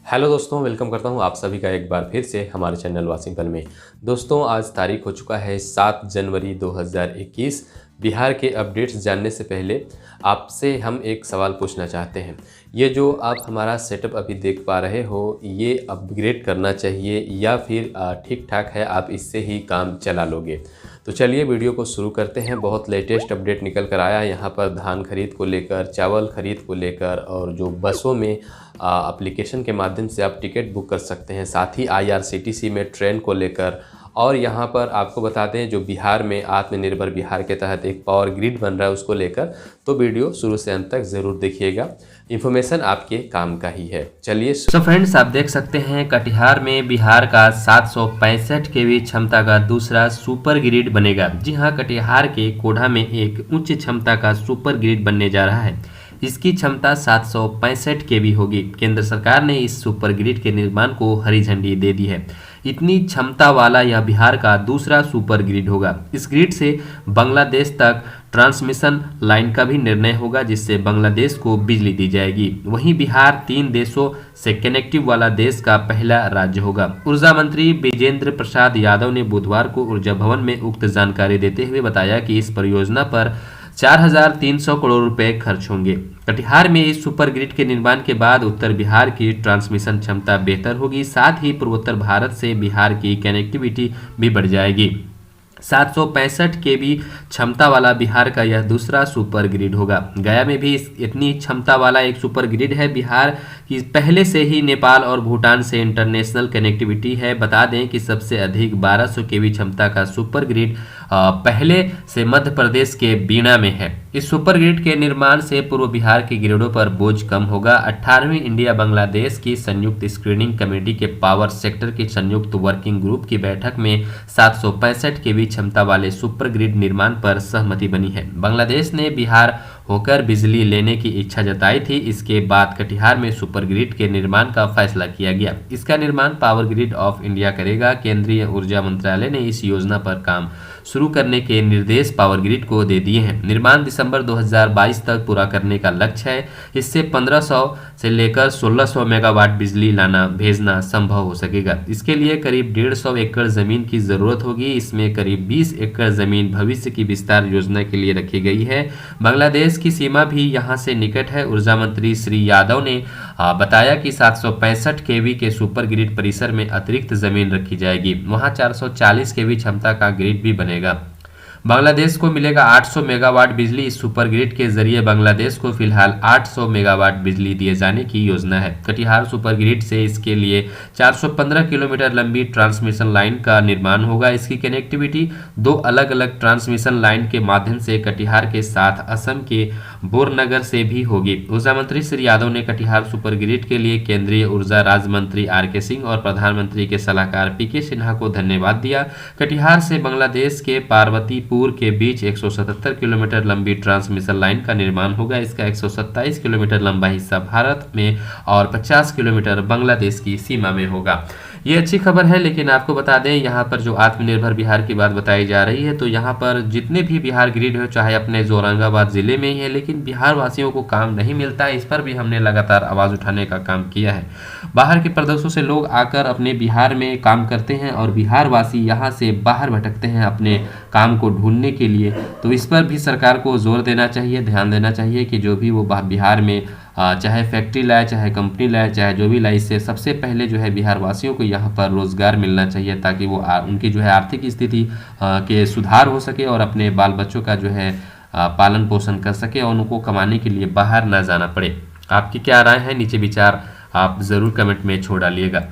Hello दोस्तों, welcome करता हूं आप सभी का एक बार फिर से हमारे चैनल वासिंग पल में। दोस्तों, आज तारीख हो चुका है 7 जनवरी 2021। बिहार के अपडेट्स जानने से पहले आपसे हम एक सवाल पूछना चाहते हैं। ये जो आप हमारा सेटअप अभी देख पा रहे हो, ये अपग्रेड करना चाहिए या फिर ठीक ठाक है, आप इससे ही काम चला लोगे? तो चलिए वीडियो को शुरू करते हैं। बहुत लेटेस्ट अपडेट निकल कर आया यहाँ पर धान खरीद को लेकर, चावल खरीद को लेकर, और जो बसों में एप्लीकेशन के माध्यम से आप टिकट बुक कर सकते हैं, साथ ही IRCTC में ट्रेन को लेकर। और यहाँ पर आपको बता दें, जो बिहार में आत्मनिर्भर बिहार के तहत एक पावर ग्रिड बन रहा है, उसको लेकर। तो वीडियो शुरू से अंत तक ज़रूर देखिएगा, इन्फॉर्मेशन आपके काम का ही है। चलिए। तो फ्रेंड्स, आप देख सकते हैं कटिहार में बिहार का 765 केवी क्षमता का दूसरा सुपर ग्रिड बनेगा। जी हां, कटिहार के कोढ़ा में एक उच्च क्षमता का सुपर ग्रिड बनने जा रहा है। इसकी क्षमता 765 केवी होगी। केंद्र सरकार ने इस सुपर ग्रिड के निर्माण को हरी झंडी दे दी है। इतनी क्षमता वाला यह बिहार का दूसरा सुपर ग्रिड होगा। इस ग्रिड से बांग्लादेश तक ट्रांसमिशन लाइन का भी निर्णय होगा, जिससे बांग्लादेश को बिजली दी जाएगी। वहीं बिहार 3 देशों से कनेक्टिव वाला देश का पहला राज्य होगा। ऊर्जा मंत्री बिजेंद्र प्रसाद यादव ने बुधवार को ऊर्जा भवन में उक्त जानकारी देते हुए बताया कि इस परियोजना पर 4,300 करोड़ रुपए खर्च होंगे। कटिहार में इस सुपर ग्रिड के निर्माण के बाद उत्तर बिहार की ट्रांसमिशन क्षमता बेहतर होगी, साथ ही पूर्वोत्तर भारत से बिहार की कनेक्टिविटी भी बढ़ जाएगी। 765 केवी क्षमता वाला बिहार का यह दूसरा सुपर ग्रिड होगा। गया में भी इतनी क्षमता वाला एक सुपर ग्रिड है। बिहार की पहले से ही नेपाल और भूटान से इंटरनेशनल कनेक्टिविटी है। बता दें कि सबसे अधिक 1200 केवी क्षमता का सुपर ग्रिड पहले से मध्य प्रदेश के बीना में है। इस सुपर ग्रिड के निर्माण से पूर्व बिहार के ग्रिडों पर बोझ कम होगा। 18वीं इंडिया बांग्लादेश की संयुक्त स्क्रीनिंग कमेटी के पावर सेक्टर की संयुक्त वर्किंग ग्रुप की बैठक में 765 केवी क्षमता वाले सुपर ग्रिड निर्माण पर सहमति बनी है। बांग्लादेश ने बिहार होकर बिजली लेने की इच्छा जताई थी। इसके बाद कटिहार में सुपर ग्रिड के निर्माण का फैसला किया गया। इसका निर्माण पावर ग्रिड ऑफ इंडिया करेगा। केंद्रीय ऊर्जा मंत्रालय ने इस योजना पर काम शुरू करने के निर्देश पावर ग्रिड को दे दिए हैं। निर्माण दिसंबर 2022 तक पूरा करने का लक्ष्य है। इससे 1500 से लेकर 1600 मेगावाट बिजली भेजना संभव हो सकेगा। इसके लिए करीब 150 एकड़ जमीन की जरूरत होगी। इसमें करीब 20 एकड़ जमीन भविष्य की विस्तार योजना के लिए रखी गई है। बांग्लादेश की सीमा भी यहां से निकट है। ऊर्जा मंत्री श्री यादव ने बताया कि 765 केवी के सुपर ग्रिड परिसर में अतिरिक्त जमीन रखी जाएगी। वहां 440 केवी क्षमता का ग्रिड भी बनेगा। बांग्लादेश को मिलेगा 800 मेगावाट बिजली। इस सुपर ग्रिड के जरिए बांग्लादेश को फिलहाल 800 मेगावाट बिजली दिए जाने की योजना है। कटिहार सुपर ग्रिड से इसके लिए 415 किलोमीटर लंबी ट्रांसमिशन लाइन का निर्माण होगा। इसकी कनेक्टिविटी 2 अलग अलग ट्रांसमिशन लाइन के माध्यम से कटिहार के साथ असम के बोरनगर से भी होगी। ऊर्जा मंत्री श्री यादव ने कटिहार सुपर ग्रिड के लिए केंद्रीय ऊर्जा राज्य मंत्री RK सिंह और प्रधानमंत्री के सलाहकार PK सिन्हा को धन्यवाद दिया। कटिहार से बांग्लादेश के पार्वतीपुर के बीच 177 किलोमीटर लंबी ट्रांसमिशन लाइन का निर्माण होगा। इसका 127 किलोमीटर लंबा हिस्सा भारत में और 50 किलोमीटर बांग्लादेश की सीमा में होगा। ये अच्छी खबर है, लेकिन आपको बता दें, यहाँ पर जो आत्मनिर्भर बिहार की बात बताई जा रही है, तो यहाँ पर जितने भी बिहार ग्रिड हो, चाहे अपने औरंगाबाद जिले में ही है, लेकिन बिहार वासियों को काम नहीं मिलता है। इस पर भी हमने लगातार आवाज़ उठाने का काम किया है। बाहर के प्रदेशों से लोग आकर अपने बिहार में काम करते हैं और बिहार वासी यहाँ से बाहर भटकते हैं अपने काम को ढूंढने के लिए। तो इस पर भी सरकार को जोर देना चाहिए, ध्यान देना चाहिए कि जो भी वो बिहार में चाहे फैक्ट्री लाए, चाहे कंपनी लाए, चाहे जो भी लाए, इससे सबसे पहले जो है बिहार वासियों को यहाँ पर रोजगार मिलना चाहिए, ताकि वो उनकी जो है आर्थिक स्थिति के सुधार हो सके और अपने बाल बच्चों का जो है पालन पोषण कर सके और उनको कमाने के लिए बाहर ना जाना पड़े। आपकी क्या राय है? नीचे विचार आप ज़रूर कमेंट में छोड़ डालिएगा।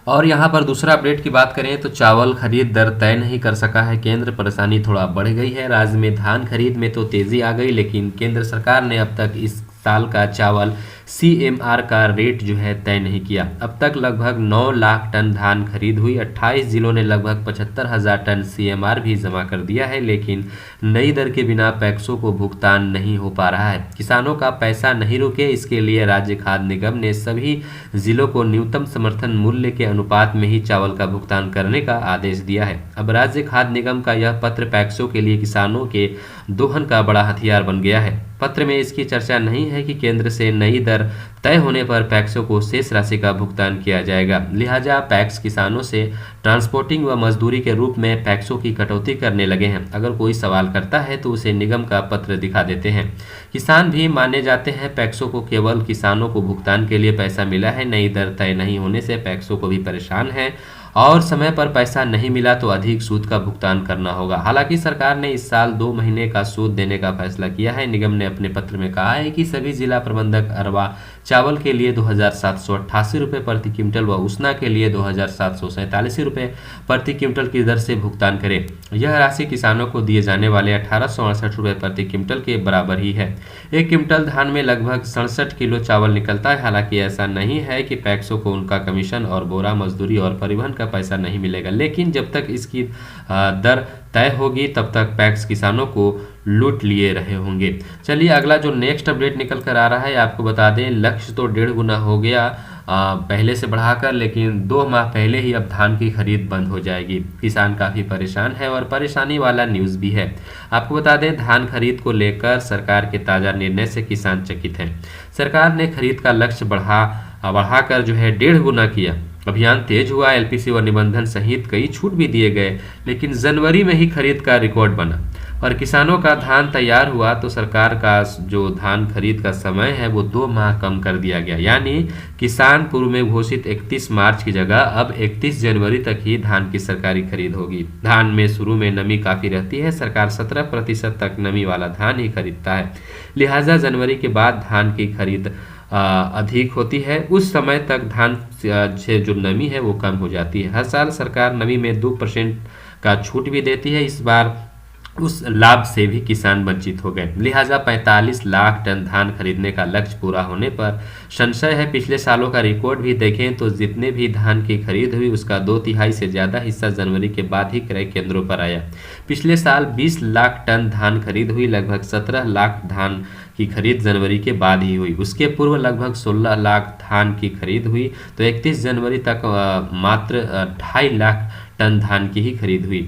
और यहाँ पर दूसरा अपडेट की बात करें तो चावल खरीद दर तय नहीं कर सका है केंद्र। परेशानी थोड़ा बढ़ गई है। राज्य में धान खरीद में तो तेजी आ गई, लेकिन केंद्र सरकार ने अब तक इस साल का चावल CMR का रेट जो है तय नहीं किया। अब तक लगभग 9 लाख टन धान खरीद हुई। 28 जिलों ने लगभग 75,000 टन CMR भी जमा कर दिया है, लेकिन नई दर के बिना पैक्सों को भुगतान नहीं हो पा रहा है। किसानों का पैसा नहीं रुके, इसके लिए राज्य खाद्य निगम ने सभी जिलों को न्यूनतम समर्थन मूल्य के अनुपात में ही चावल का भुगतान करने का आदेश दिया है। अब राज्य खाद्य निगम का यह पत्र पैक्सों के लिए किसानों के दोहन का बड़ा हथियार बन गया है। पत्र में इसकी चर्चा नहीं है कि केंद्र से नई दर दर तय होने पर पैक्सों को शेष राशि का भुगतान किया जाएगा। लिहाजा पैक्स किसानों से ट्रांसपोर्टिंग व मजदूरी के रूप में पैक्सों की कटौती करने लगे हैं। अगर कोई सवाल करता है तो उसे निगम का पत्र दिखा देते हैं। किसान भी माने जाते हैं। पैक्सों को केवल किसानों को भुगतान के लिए पैसा मिला है, नई दर तय नहीं होने से पैक्सों को भी परेशान है और समय पर पैसा नहीं मिला तो अधिक सूद का भुगतान करना होगा। हालांकि सरकार ने इस साल 2 महीने का सूद देने का फैसला किया है। निगम ने अपने पत्र में कहा है कि सभी जिला प्रबंधक अरवा चावल के लिए 2,788 रुपये प्रति क्विंटल व उसना के लिए 2,747 रुपये प्रति क्विंटल की दर से भुगतान करें। यह राशि किसानों को दिए जाने वाले 1,868 रुपये प्रति क्विंटल के बराबर ही है। एक क्विंटल धान में लगभग 67 किलो चावल निकलता है। हालांकि ऐसा नहीं है कि पैक्सों को उनका कमीशन और बोरा मजदूरी और परिवहन का पैसा नहीं मिलेगा, लेकिन जब तक इसकी दर तय होगी तब तक पैक्स किसानों को लूट लिए रहे होंगे। चलिए अगला जो नेक्स्ट अपडेट निकल कर आ रहा है आपको बता दें। लक्ष्य तो 1.5 गुना हो गया पहले से बढ़ाकर, लेकिन 2 माह पहले ही अब धान की खरीद बंद हो जाएगी। किसान काफ़ी परेशान है और परेशानी वाला न्यूज़ भी है। आपको बता दें धान खरीद को लेकर सरकार के ताज़ा निर्णय से किसान चकित हैं। सरकार ने खरीद का लक्ष्य बढ़ाकर जो है 1.5 गुना किया। अभियान तेज हुआ, एलपीसी व निबंधन सहित कई छूट भी दिए गए, लेकिन जनवरी में ही खरीद का रिकॉर्ड बना और किसानों का धान तैयार हुआ तो सरकार का जो धान खरीद का समय है वो 2 माह कम कर दिया गया। यानी किसान पूर्व में घोषित 31 मार्च की जगह अब 31 जनवरी तक ही धान की सरकारी खरीद होगी। धान में शुरू में नमी काफ़ी रहती है। सरकार 17% तक नमी वाला धान ही खरीदता है। लिहाजा जनवरी के बाद धान की खरीद अधिक होती है। उस समय तक धान से जो नमी है वो कम हो जाती है। हर साल सरकार नमी में 2% का छूट भी देती है। इस बार उस लाभ से भी किसान वंचित हो गए। लिहाजा 45 लाख टन धान खरीदने का लक्ष्य पूरा होने पर संशय है। पिछले सालों का रिकॉर्ड भी देखें तो जितने भी धान की खरीद हुई उसका 2/3 से ज़्यादा हिस्सा जनवरी के बाद ही क्रय केंद्रों पर आया। पिछले साल 20 लाख टन धान खरीद हुई, लगभग 17 लाख धान की खरीद जनवरी के बाद ही हुई। उसके पूर्व लगभग 16 लाख धान की खरीद हुई तो 31 जनवरी तक मात्र 2.5 लाख टन धान की ही खरीद हुई।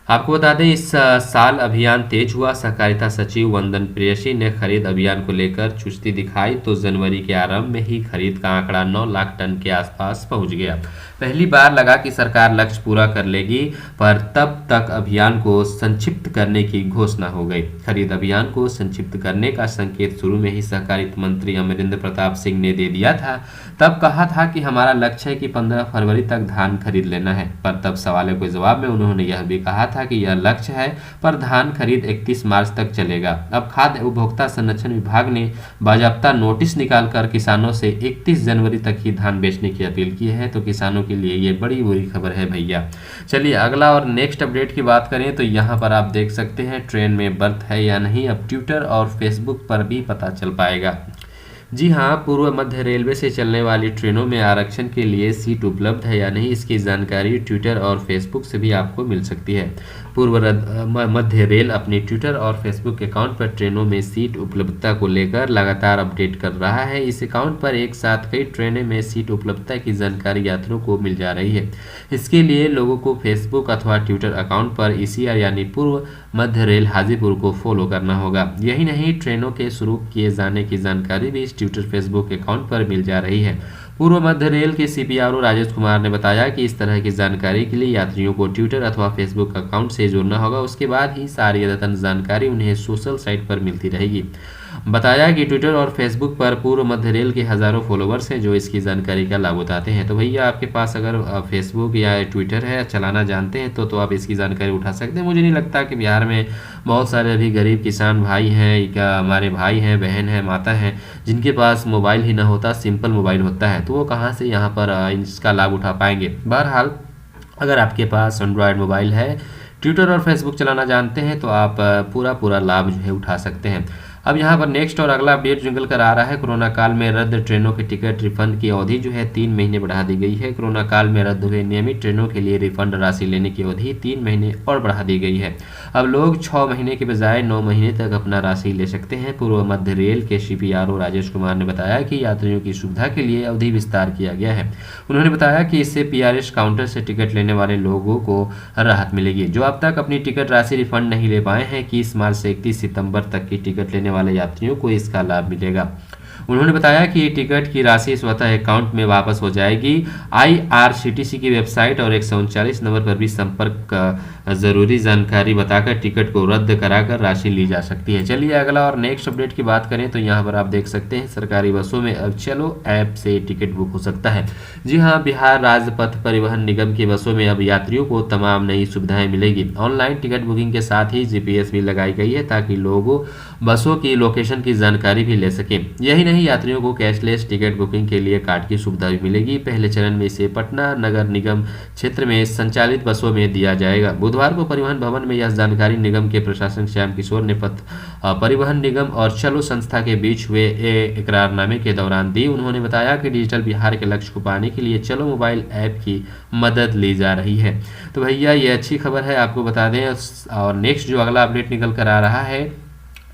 आपको बता दें इस साल अभियान तेज हुआ। सहकारिता सचिव वंदन प्रेयसी ने खरीद अभियान को लेकर चुस्ती दिखाई तो जनवरी के आरंभ में ही खरीद का आंकड़ा 9 लाख टन के आसपास पहुंच गया। पहली बार लगा कि सरकार लक्ष्य पूरा कर लेगी, पर तब तक अभियान को संक्षिप्त करने की घोषणा हो गई। खरीद अभियान को संक्षिप्त करने का संकेत शुरू में ही सहकारिता मंत्री अमरिंदर प्रताप सिंह ने दे दिया था। तब कहा था कि हमारा लक्ष्य है कि 15 फरवरी तक धान खरीद लेना है, पर तब सवालों के जवाब में उन्होंने यह भी कहा था कि यह लक्ष्य है पर धान खरीद 31 मार्च तक चलेगा। अब खाद्य उपभोक्ता संरक्षण विभाग ने बाजाप्ता नोटिस निकालकर किसानों से 31 जनवरी तक ही धान बेचने की अपील की है, तो किसानों के लिए ये बड़ी बुरी खबर है भैया। चलिए अगला और नेक्स्ट अपडेट की बात करें तो यहाँ पर आप देख सकते हैं ट्रेन में बर्थ है या नहीं अब ट्विटर और फेसबुक पर भी पता चल पाएगा। जी हाँ, पूर्व मध्य रेलवे से चलने वाली ट्रेनों में आरक्षण के लिए सीट उपलब्ध है या नहीं इसकी जानकारी ट्विटर और फेसबुक से भी आपको मिल सकती है। पूर्व मध्य रेल अपनी ट्विटर और फेसबुक अकाउंट पर ट्रेनों में सीट उपलब्धता को लेकर लगातार अपडेट कर रहा है। इस अकाउंट पर एक साथ कई ट्रेनें में सीट उपलब्धता की जानकारी यात्रियों को मिल जा रही है। इसके लिए लोगों को फेसबुक अथवा ट्विटर अकाउंट पर ECR यानी पूर्व मध्य रेल हाजीपुर को फॉलो करना होगा। यही नहीं, ट्रेनों के शुरू किए जाने की जानकारी भी इस ट्विटर फेसबुक अकाउंट पर मिल जा रही है। पूर्व मध्य रेल के CPRO राजेश कुमार ने बताया कि इस तरह की जानकारी के लिए यात्रियों को ट्विटर अथवा फेसबुक अकाउंट से जुड़ना होगा। उसके बाद ही सारी अद्यतन जानकारी उन्हें सोशल साइट पर मिलती रहेगी। बताया कि ट्विटर और फेसबुक पर पूर्व मध्य रेल के हज़ारों फॉलोवर्स हैं जो इसकी जानकारी का लाभ उठाते हैं। तो भैया आपके पास अगर फेसबुक या ट्विटर है, चलाना जानते हैं तो आप इसकी जानकारी उठा सकते हैं। मुझे नहीं लगता कि बिहार में बहुत सारे अभी गरीब किसान भाई हैं, क्या हमारे भाई हैं, बहन हैं, माता हैं, जिनके पास मोबाइल ही ना होता, सिंपल मोबाइल होता है, तो वो कहाँ से यहाँ पर इसका लाभ उठा पाएंगे। बहरहाल अगर आपके पास एंड्रॉयड मोबाइल है, ट्विटर और फेसबुक चलाना जानते हैं तो आप पूरा लाभ जो है उठा सकते हैं। अब यहाँ पर नेक्स्ट और अगला अपडेट निकल कर आ रहा है। कोरोना काल में रद्द ट्रेनों के टिकट रिफंड की अवधि जो है 3 महीने बढ़ा दी गई है। कोरोना काल में रद्द हुए नियमित ट्रेनों के लिए रिफंड राशि लेने की अवधि 3 महीने और बढ़ा दी गई है। अब लोग 6 महीने के बजाय 9 महीने तक अपना राशि ले सकते हैं। पूर्व मध्य रेल के CPRO राजेश कुमार ने बताया कि यात्रियों की सुविधा के लिए अवधि विस्तार किया गया है। उन्होंने बताया कि इससे PRS काउंटर से टिकट लेने वाले लोगों को राहत मिलेगी जो अब तक अपनी टिकट राशि रिफंड नहीं ले पाए हैं। 21 मार्च से 31 सितंबर तक की टिकट लेने वाले यात्रियों को इसका लाभ मिलेगा। उन्होंने बताया कि टिकट की राशि स्वतः अकाउंट में वापस हो जाएगी। IRCTC की वेबसाइट और 139 नंबर पर भी संपर्क जरूरी जानकारी बताकर टिकट को रद्द कराकर राशि ली जा सकती है। चलिए अगला और नेक्स्ट अपडेट की बात करें तो यहाँ पर आप देख सकते हैं सरकारी बसों में अब चलो ऐप से टिकट बुक हो सकता है। जी हाँ, बिहार राज्य पथ परिवहन निगम की बसों में अब यात्रियों को तमाम नई सुविधाएं मिलेगी। ऑनलाइन टिकट बुकिंग के साथ ही GPS भी लगाई गई है ताकि लोगों बसों की लोकेशन की जानकारी भी ले सकें। यही नहीं, यात्रियों को कैशलेस टिकट बुकिंग के लिए कार्ड की सुविधा भी मिलेगी। पहले चरण में इसे पटना नगर निगम क्षेत्र में संचालित बसों में दिया जाएगा। बुधवार को परिवहन भवन में यह जानकारी निगम के प्रशासक श्याम किशोर ने पथ परिवहन निगम और चलो संस्था के बीच हुए इकरारनामे के दौरान दी। उन्होंने बताया कि डिजिटल बिहार के लक्ष्य को पाने के लिए चलो मोबाइल ऐप की मदद ली जा रही है। तो भैया ये अच्छी खबर है, आपको बता दें। और नेक्स्ट जो अगला अपडेट निकल कर आ रहा है,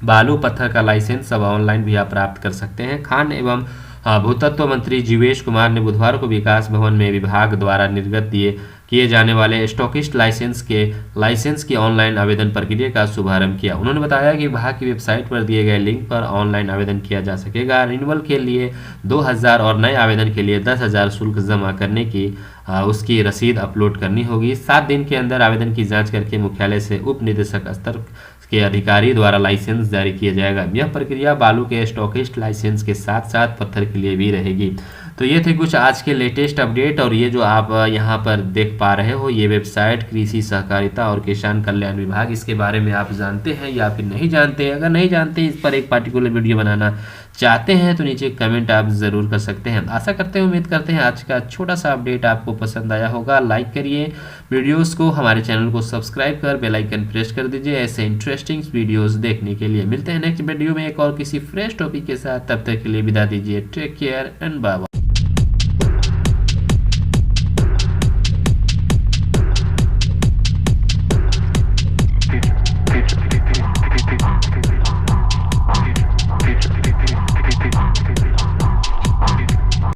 बालू पत्थर का लाइसेंस अब ऑनलाइन भी आप प्राप्त कर सकते हैं। खान एवं भूतत्व मंत्री जीवेश कुमार ने बुधवार को विकास भवन में विभाग द्वारा निर्गत किए जाने वाले स्टॉकिस्ट लाइसेंस की ऑनलाइन आवेदन प्रक्रिया का शुभारंभ किया। उन्होंने बताया कि विभाग की वेबसाइट पर दिए गए लिंक पर ऑनलाइन आवेदन किया जा सकेगा। रिन्यूअल के लिए 2000 और नए आवेदन के लिए 10,000 शुल्क जमा करने की उसकी रसीद अपलोड करनी होगी। 7 दिन के अंदर आवेदन की जांच करके मुख्यालय से उप निदेशक स्तर के अधिकारी द्वारा लाइसेंस जारी किया जाएगा। यह प्रक्रिया बालू के स्टॉकिस्ट लाइसेंस के साथ साथ पत्थर के लिए भी रहेगी। तो ये थे कुछ आज के लेटेस्ट अपडेट। और ये जो आप यहाँ पर देख पा रहे हो, ये वेबसाइट कृषि सहकारिता और किसान कल्याण विभाग, इसके बारे में आप जानते हैं या फिर नहीं जानते। अगर नहीं जानते, इस पर एक पार्टिकुलर वीडियो बनाना चाहते हैं तो नीचे कमेंट आप ज़रूर कर सकते हैं। आशा करते हैं, उम्मीद करते हैं आज का छोटा सा अपडेट आपको पसंद आया होगा। लाइक करिए वीडियोस को, हमारे चैनल को सब्सक्राइब कर बेल आइकन प्रेस कर दीजिए ऐसे इंटरेस्टिंग वीडियोस देखने के लिए। मिलते हैं नेक्स्ट वीडियो में एक और किसी फ्रेश टॉपिक के साथ। तब तक के लिए विदा दीजिए। Take care and bye bye.